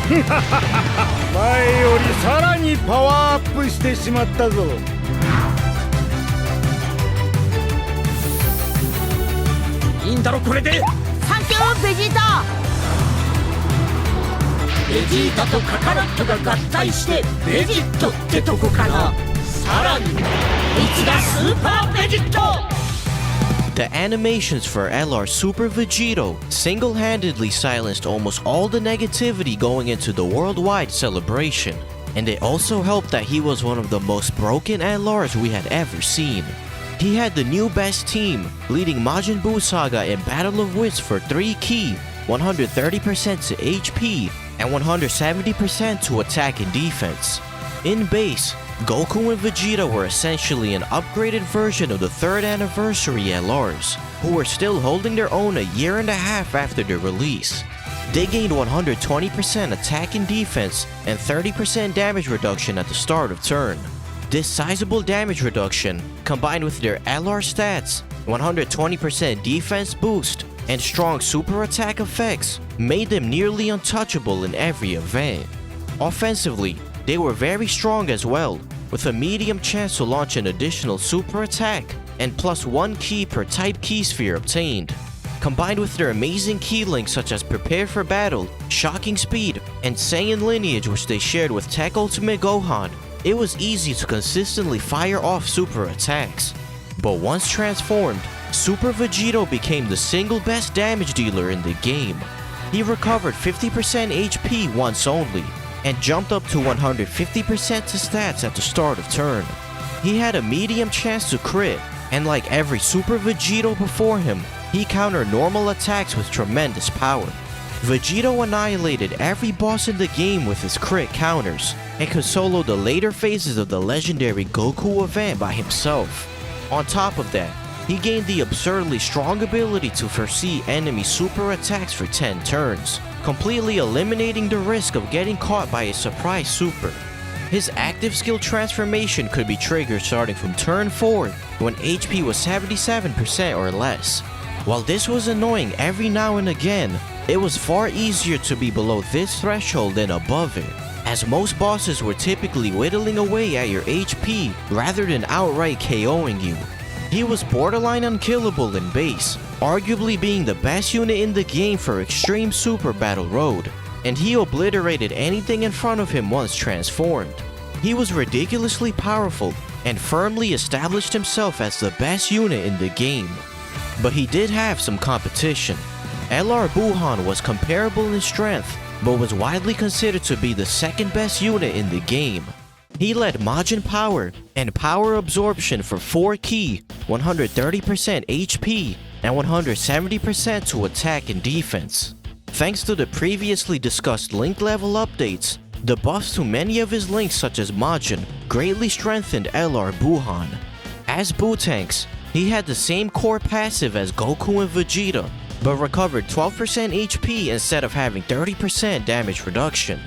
前よりさらにパワーアップしてしまったぞ。いいんだろこれで。サンキューベジータ。ベジータとカカロットが合体してベジットってとこかな。さらにいつがスーパーベジット。 The animations for STR Super Vegito single-handedly silenced almost all the negativity going into the worldwide celebration, and it also helped that he was one of the most broken STRs we had ever seen. He had the new best team, leading Majin Buu Saga in Battle of Wits for 3 key, 130% to HP, and 170% to attack and defense. In base, Goku and Vegeta were essentially an upgraded version of the 3rd anniversary STRs, who were still holding their own a year and a half after their release. They gained 120% attack and defense and 30% damage reduction at the start of turn. This sizable damage reduction, combined with their STR stats, 120% defense boost, and strong super attack effects, made them nearly untouchable in every event. Offensively, they were very strong as well, with a medium chance to launch an additional super attack and +1 key per type key sphere obtained. Combined with their amazing key links such as Prepare for Battle, Shocking Speed, and Saiyan Lineage which they shared with Tech Ultimate Gohan, it was easy to consistently fire off super attacks. But once transformed, Super Vegito became the single best damage dealer in the game. He recovered 50% HP once only, and jumped up to 150% to stats at the start of turn. He had a medium chance to crit, and like every Super Vegito before him, he countered normal attacks with tremendous power. Vegito annihilated every boss in the game with his crit counters, and could solo the later phases of the legendary Goku event by himself. On top of that, he gained the absurdly strong ability to foresee enemy super attacks for 10 turns, completely eliminating the risk of getting caught by a surprise super. His active skill transformation could be triggered starting from turn 4 when HP was 77% or less. While this was annoying every now and again, it was far easier to be below this threshold than above it, as most bosses were typically whittling away at your HP rather than outright KOing you. He was borderline unkillable in base, arguably being the best unit in the game for Extreme Super Battle Road, and he obliterated anything in front of him once transformed. He was ridiculously powerful and firmly established himself as the best unit in the game. But he did have some competition. STR Buuhan was comparable in strength, but was widely considered to be the second best unit in the game. He led Majin Power and Power Absorption for 4 key, 130% HP, and 170% to attack and defense. Thanks to the previously discussed link level updates, the buffs to many of his links such as Majin greatly strengthened STR Buuhan. As Bootanks, he had the same core passive as Goku and Vegeta, but recovered 12% HP instead of having 30% damage reduction.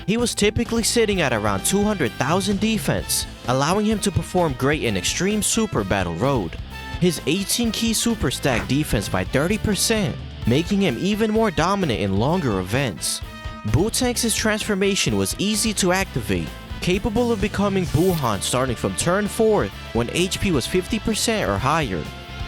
He was typically sitting at around 200,000 defense, allowing him to perform great in Extreme Super Battle Road. His 18 key super stacked defense by 30%, making him even more dominant in longer events. Bootanks' transformation was easy to activate, capable of becoming Buuhan starting from turn 4 when HP was 50% or higher.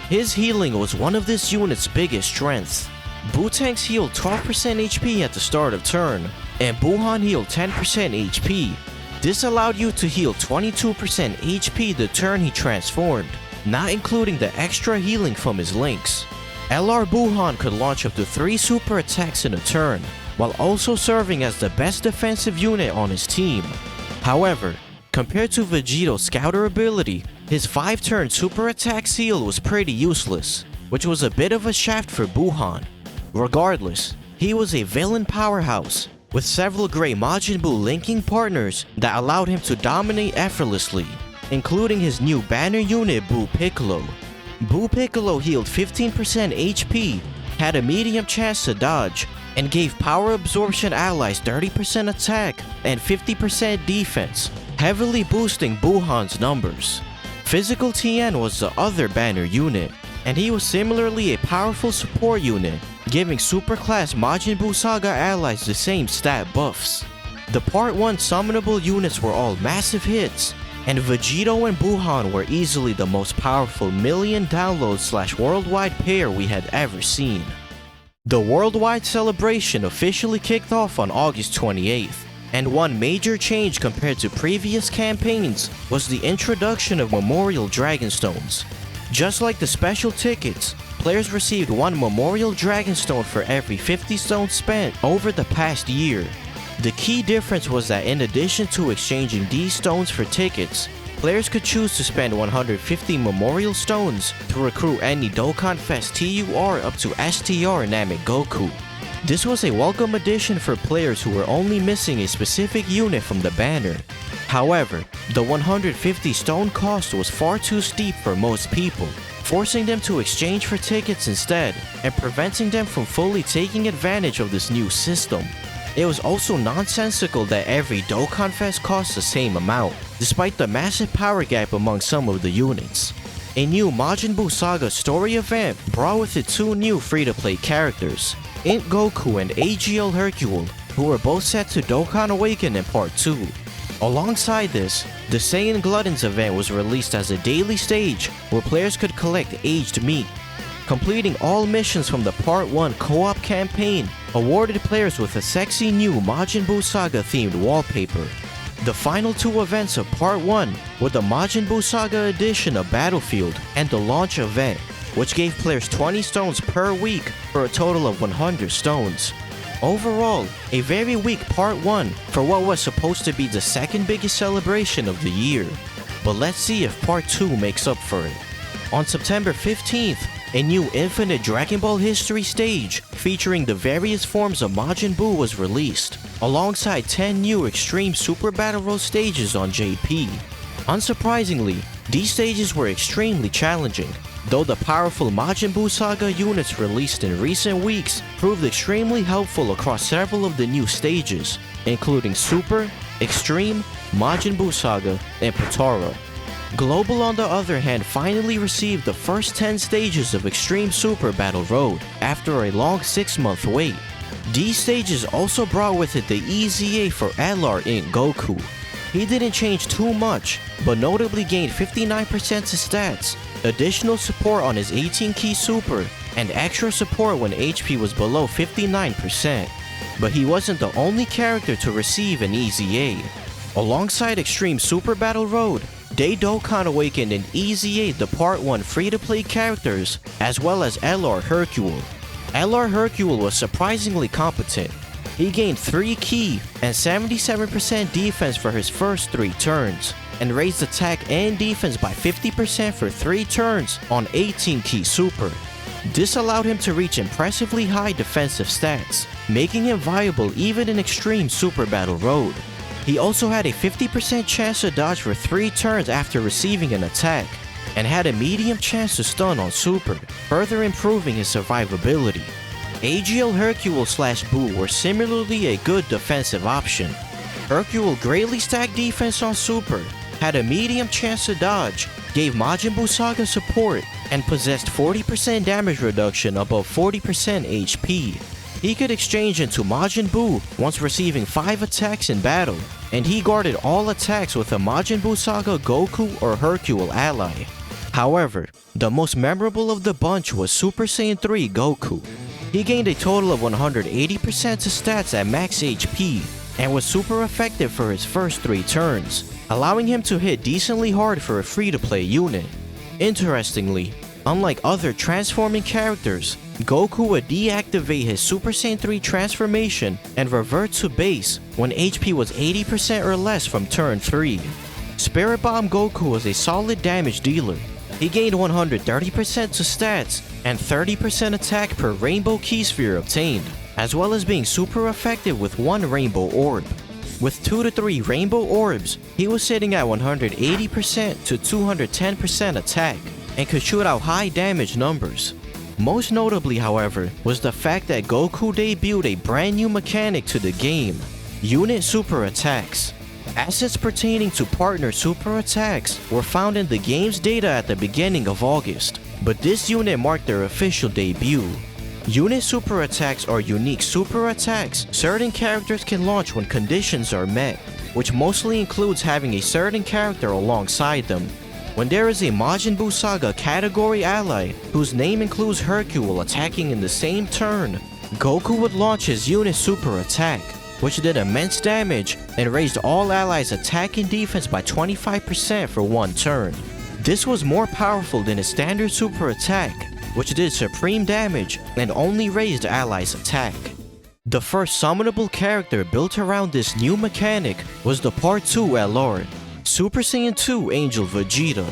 His healing was one of this unit's biggest strengths. Bootanks healed 12% HP at the start of turn, and Buuhan healed 10% HP. This allowed you to heal 22% HP the turn he transformed, not including the extra healing from his links. STR Buuhan could launch up to 3 super attacks in a turn, while also serving as the best defensive unit on his team. However, compared to Vegito's scouter ability, his 5-turn super attack seal was pretty useless, which was a bit of a shaft for Buuhan. Regardless, he was a villain powerhouse, with several great Majin Buu linking partners that allowed him to dominate effortlessly, including his new banner unit Buu Piccolo. Buu Piccolo healed 15% HP, had a medium chance to dodge, and gave Power Absorption allies 30% attack and 50% defense, heavily boosting Buuhan's numbers. Physical Tien was the other banner unit, and he was similarly a powerful support unit, giving superclass Majin Buu Saga allies the same stat buffs. The Part 1 summonable units were all massive hits, and Vegito and Buuhan were easily the most powerful million download / worldwide pair we had ever seen. The worldwide celebration officially kicked off on August 28th, and one major change compared to previous campaigns was the introduction of Memorial Dragonstones. Just like the special tickets, players received one Memorial Dragonstone for every 50 stones spent over the past year. The key difference was that in addition to exchanging these stones for tickets, players could choose to spend 150 Memorial Stones to recruit any Dokkan Fest TUR up to STR Namek Goku. This was a welcome addition for players who were only missing a specific unit from the banner. However, the 150 stone cost was far too steep for most people, forcing them to exchange for tickets instead and preventing them from fully taking advantage of this new system. It was also nonsensical that every Dokkan Fest costs the same amount, despite the massive power gap among some of the units. A new Majin Buu Saga story event brought with it two new free-to-play characters, Int Goku and AGL Hercule, who were both set to Dokkan Awaken in Part 2. Alongside this, the Saiyan Gluttons event was released as a daily stage where players could collect aged meat. Completing all missions from the Part 1 co-op campaign awarded players with a sexy new Majin Buu Saga themed wallpaper. The final two events of Part 1 were the Majin Buu Saga edition of Battlefield and the launch event, which gave players 20 stones per week for a total of 100 stones. Overall, a very weak Part 1 for what was supposed to be the second biggest celebration of the year. But let's see if Part 2 makes up for it. On September 15th, a new Infinite Dragon Ball History stage featuring the various forms of Majin Buu was released, alongside 10 new Extreme Super Battle Road stages on JP. Unsurprisingly, these stages were extremely challenging, though the powerful Majin Buu Saga units released in recent weeks proved extremely helpful across several of the new stages, including Super, Extreme, Majin Buu Saga, and Potara. Global, on the other hand, finally received the first 10 stages of Extreme Super Battle Road after a long 6-month wait. These stages also brought with it the EZA for LR Int Goku. He didn't change too much, but notably gained 59% to stats, additional support on his 18-key super, and extra support when HP was below 59%. But he wasn't the only character to receive an EZA. Alongside Extreme Super Battle Road, they Dokkan Awakened and EZA the Part 1 free-to-play characters, as well as LR Hercule. LR Hercule was surprisingly competent. He gained 3 key and 77% defense for his first 3 turns, and raised attack and defense by 50% for 3 turns on 18 key super. This allowed him to reach impressively high defensive stats, making him viable even in Extreme Super Battle Road. He also had a 50% chance to dodge for 3 turns after receiving an attack, and had a medium chance to stun on Super, further improving his survivability. AGL Hercule / Buu were similarly a good defensive option. Hercule greatly stacked defense on Super, had a medium chance to dodge, gave Majin Buu Saga support, and possessed 40% damage reduction above 40% HP. He could exchange into Majin Buu once receiving 5 attacks in battle, and he guarded all attacks with a Majin Buu Saga Goku or Hercule ally. However, the most memorable of the bunch was Super Saiyan 3 Goku. He gained a total of 180% to stats at max HP, and was super effective for his first 3 turns, allowing him to hit decently hard for a free-to-play unit. Interestingly, unlike other transforming characters, Goku would deactivate his Super Saiyan 3 transformation and revert to base when HP was 80% or less from turn 3. Spirit Bomb Goku was a solid damage dealer. He gained 130% to stats and 30% attack per Rainbow Key Sphere obtained, as well as being super effective with 1 Rainbow Orb. With 2 to 3 Rainbow Orbs, he was sitting at 180% to 210% attack, and could shoot out high damage numbers. Most notably, however, was the fact that Goku debuted a brand new mechanic to the game, Unit Super Attacks. Assets pertaining to partner super attacks were found in the game's data at the beginning of August, but this unit marked their official debut. Unit super attacks are unique super attacks certain characters can launch when conditions are met, which mostly includes having a certain character alongside them. When there is a Majin Buu Saga category ally whose name includes Hercule attacking in the same turn, Goku would launch his unit super attack, which did immense damage and raised all allies' attack and defense by 25% for one turn. This was more powerful than his standard super attack, which did supreme damage and only raised allies' attack. The first summonable character built around this new mechanic was the Part 2 LR, Super Saiyan 2 Angel Vegeta.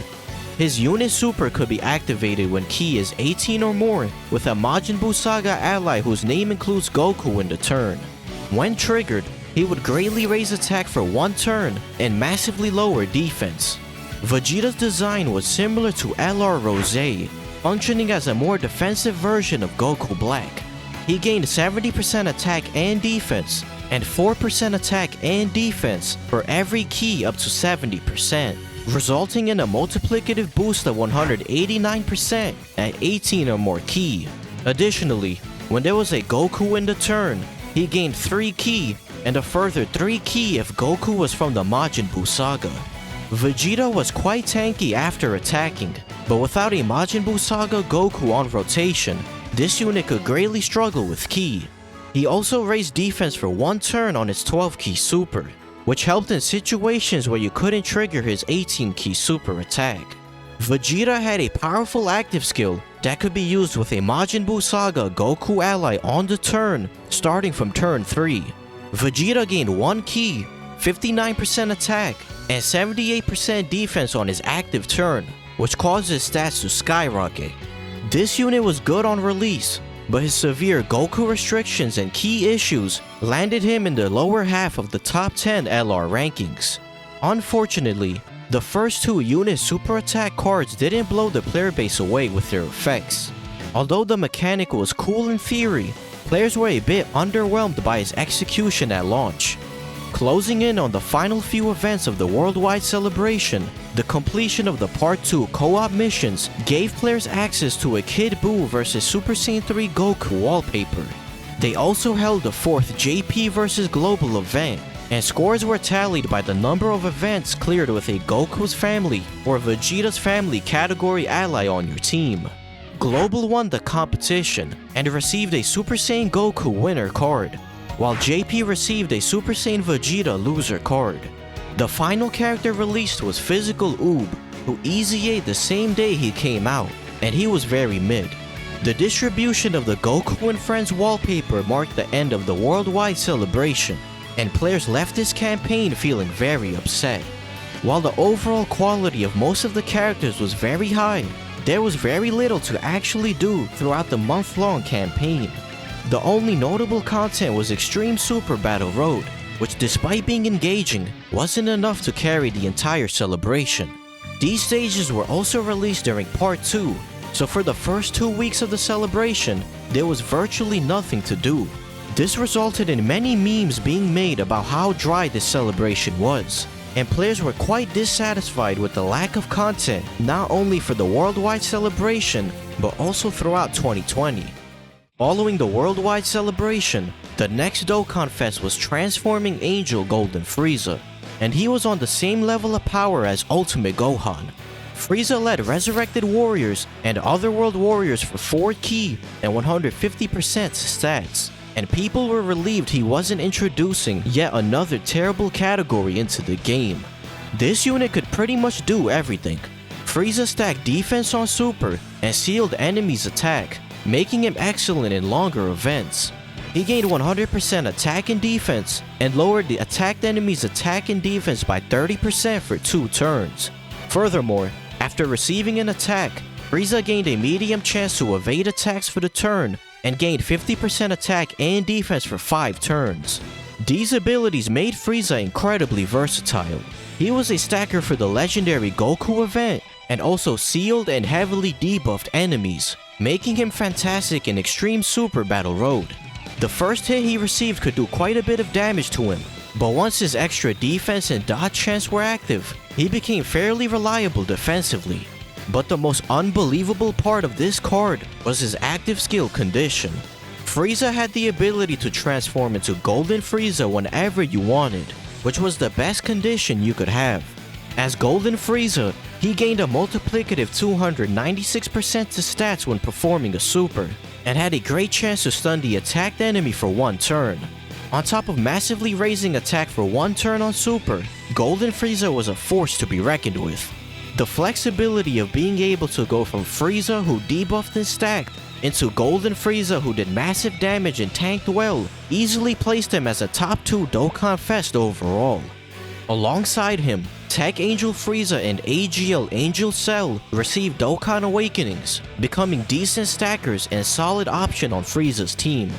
His unit super could be activated when Ki is 18 or more with a Majin Buu Saga ally whose name includes Goku in the turn. When triggered, he would greatly raise attack for one turn and massively lower defense. Vegeta's design was similar to LR Rosé, functioning as a more defensive version of Goku Black. He gained 70% attack and defense, and 4% attack and defense for every Ki up to 70%, resulting in a multiplicative boost of 189% at 18 or more Ki. Additionally, when there was a Goku in the turn, he gained 3 Ki, and a further 3 Ki if Goku was from the Majin Buu Saga. Vegeta was quite tanky after attacking, but without a Majin Buu Saga Goku on rotation, this unit could greatly struggle with Ki. He also raised defense for one turn on his 12 Ki super, which helped in situations where you couldn't trigger his 18 Ki super attack. Vegeta had a powerful active skill that could be used with a Majin Buu Saga Goku ally on the turn, starting from turn 3. Vegeta gained 1 Ki, 59% attack, and 78% defense on his active turn, which caused his stats to skyrocket. This unit was good on release, but his severe Goku restrictions and Ki issues landed him in the lower half of the top 10 LR rankings. Unfortunately, the first 2 unit super attack cards didn't blow the player base away with their effects. Although the mechanic was cool in theory, players were a bit underwhelmed by its execution at launch. Closing in on the final few events of the worldwide celebration, the completion of the Part 2 co-op missions gave players access to a Kid Buu vs Super Saiyan 3 Goku wallpaper. They also held the 4th JP vs Global event, and scores were tallied by the number of events cleared with a Goku's family or Vegeta's family category ally on your team. Global won the competition and received a Super Saiyan Goku winner card, while JP received a Super Saiyan Vegeta loser card. The final character released was Physical Oob, who EZA'd the same day he came out, and he was very mid. The distribution of the Goku and Friends wallpaper marked the end of the worldwide celebration, and players left this campaign feeling very upset. While the overall quality of most of the characters was very high, there was very little to actually do throughout the month-long campaign. The only notable content was Extreme Super Battle Road, which despite being engaging, wasn't enough to carry the entire celebration. These stages were also released during Part 2, so for the first 2 weeks of the celebration, there was virtually nothing to do. This resulted in many memes being made about how dry this celebration was, and players were quite dissatisfied with the lack of content not only for the worldwide celebration, but also throughout 2020. Following the worldwide celebration, the next Dokkan Fest was transforming Angel Golden Frieza, and he was on the same level of power as Ultimate Gohan. Frieza led Resurrected Warriors and Otherworld Warriors for 4 Ki and 150% stats, and people were relieved he wasn't introducing yet another terrible category into the game. This unit could pretty much do everything. Frieza stacked defense on Super and sealed enemies' attack, making him excellent in longer events. He gained 100% attack and defense, and lowered the attacked enemy's attack and defense by 30% for 2 turns. Furthermore, after receiving an attack, Frieza gained a medium chance to evade attacks for the turn, and gained 50% attack and defense for 5 turns. These abilities made Frieza incredibly versatile. He was a stacker for the legendary Goku event, and also sealed and heavily debuffed enemies, making him fantastic in Extreme Super Battle Road. The first hit he received could do quite a bit of damage to him, but once his extra defense and dodge chance were active, he became fairly reliable defensively. But the most unbelievable part of this card was his active skill condition. Frieza had the ability to transform into Golden Frieza whenever you wanted, which was the best condition you could have. As Golden Frieza, he gained a multiplicative 296% to stats when performing a super, and had a great chance to stun the attacked enemy for one turn. On top of massively raising attack for one turn on super, Golden Frieza was a force to be reckoned with. The flexibility of being able to go from Frieza who debuffed and stacked into Golden Frieza who did massive damage and tanked well easily placed him as a top 2 Dokkan Fest overall. Alongside him, Tech Angel Frieza and AGL Angel Cell received Dokkan Awakenings, becoming decent stackers and solid option on Frieza's team.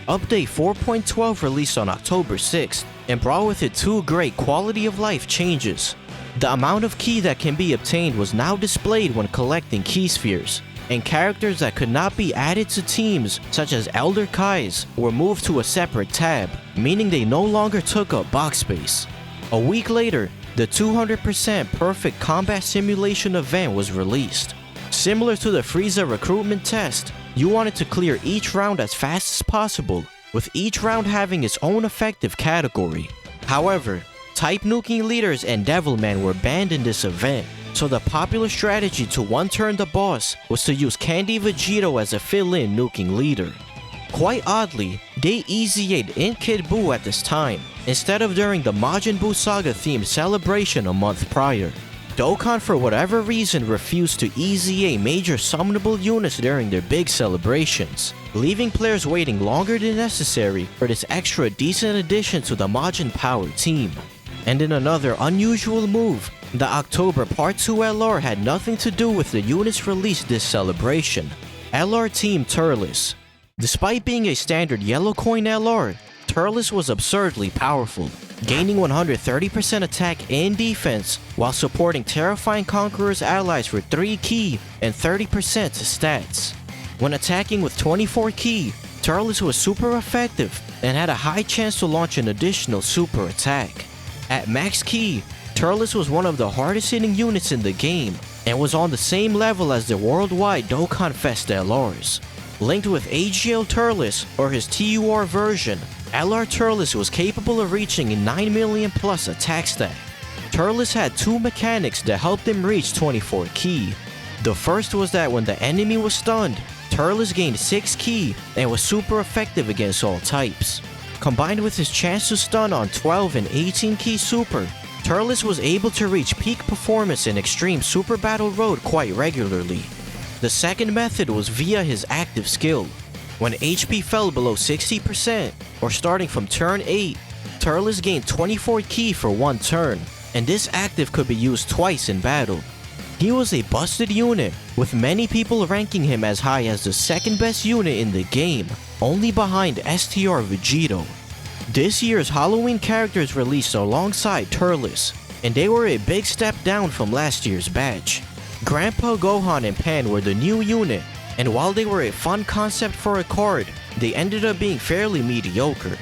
Update 4.12 released on October 6th and brought with it 2 great quality of life changes. The amount of ki that can be obtained was now displayed when collecting ki spheres, and characters that could not be added to teams such as Elder Kai's were moved to a separate tab, meaning they no longer took up box space. A week later, the 200% perfect combat simulation event was released. Similar to the Frieza recruitment test, you wanted to clear each round as fast as possible, with each round having its own effective category. However, type nuking leaders and Devilman were banned in this event, so the popular strategy to one-turn the boss was to use Candy Vegito as a fill-in nuking leader. Quite oddly, they easy-a'd in Kid Buu at this time, instead of during the Majin Buu Saga themed celebration a month prior. Dokkan for whatever reason refused to easy-a major summonable units during their big celebrations, leaving players waiting longer than necessary for this extra decent addition to the Majin Power team. And in another unusual move, the October Part 2 LR had nothing to do with the units released this celebration. LR Team Turles. Despite being a standard yellow coin LR, Turles was absurdly powerful, gaining 130% attack and defense while supporting Terrifying Conqueror's allies for 3 ki and 30% to stats. When attacking with 24 ki, Turles was super effective and had a high chance to launch an additional super attack. At max ki, Turles was one of the hardest hitting units in the game and was on the same level as the worldwide Dokkan Fest LRs. Linked with AGL Turles or his TUR version, LR Turles was capable of reaching a 9 million plus attack stat. Turles had 2 mechanics that helped him reach 24 ki. The first was that when the enemy was stunned, Turles gained 6 ki and was super effective against all types. Combined with his chance to stun on 12 and 18 ki super, Turles was able to reach peak performance in Extreme Super Battle Road quite regularly. The second method was via his active skill. When HP fell below 60%, or starting from turn 8, Turles gained 24 ki for one turn, and this active could be used twice in battle. He was a busted unit, with many people ranking him as high as the second best unit in the game, only behind STR Vegito. This year's Halloween characters released alongside Turles, and they were a big step down from last year's batch. Grandpa Gohan and Pan were the new unit, and while they were a fun concept for a card, they ended up being fairly mediocre.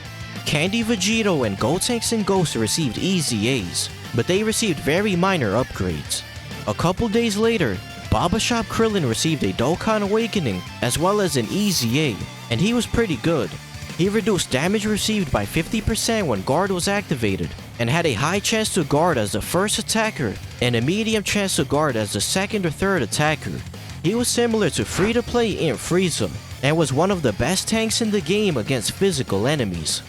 Candy Vegito and Gotenks and Ghost received easy A's, but they received very minor upgrades. A couple days later, Baba Shop Krillin received a Dokkan Awakening as well as an easy A, and he was pretty good. He reduced damage received by 50% when guard was activated, and had a high chance to guard as the first attacker and a medium chance to guard as the second or third attacker. He was similar to free-to-play in Frieza, and was one of the best tanks in the game against physical enemies.